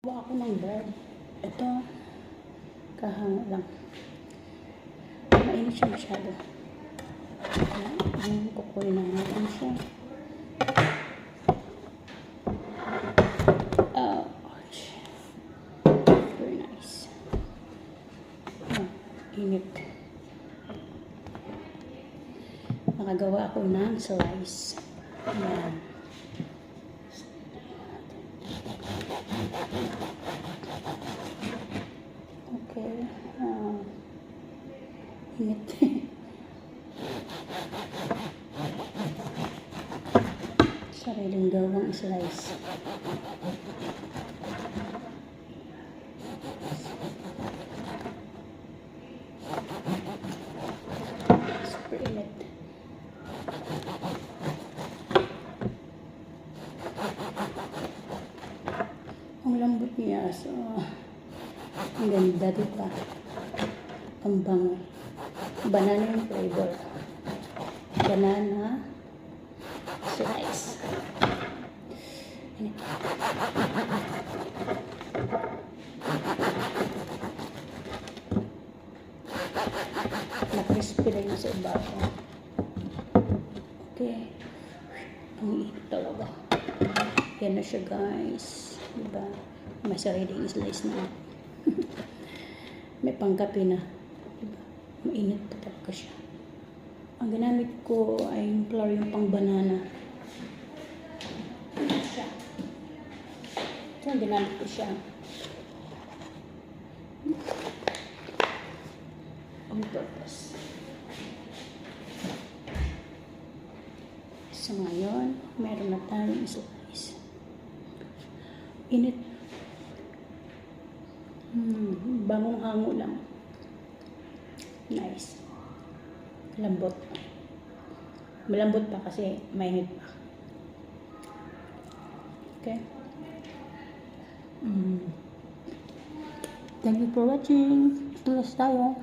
Gawa ako ng bread. Ito, kahanga lang. Mainit siya masyado. Ayan, kukunin na natin siya. Ouch. Very nice. Init. Nakagawa ako ng slice. Ayan. Okay. Init. Sariling gawang slice. Super init. Ang lambot niya. So, ang ganda, diba? Ang bango. Banana yung flavor. Banana slice. Na-crispy rin yung sa ibabaw. Okay. Ang init talaga. Yan na siya, guys. Diba? May sariling slice na. May pangkape na. Diba? Mainit pa talaga siya. Ang ginamit ko ay yung flour, yung pang banana. Ito ang ginamit ko siya. On purpose. So ngayon, meron na tayong slice. Init. Bangong hango lang. Nice. Lambot. Malambot pa kasi mainit pa. Okay. Thank you for watching. Tulas tayo.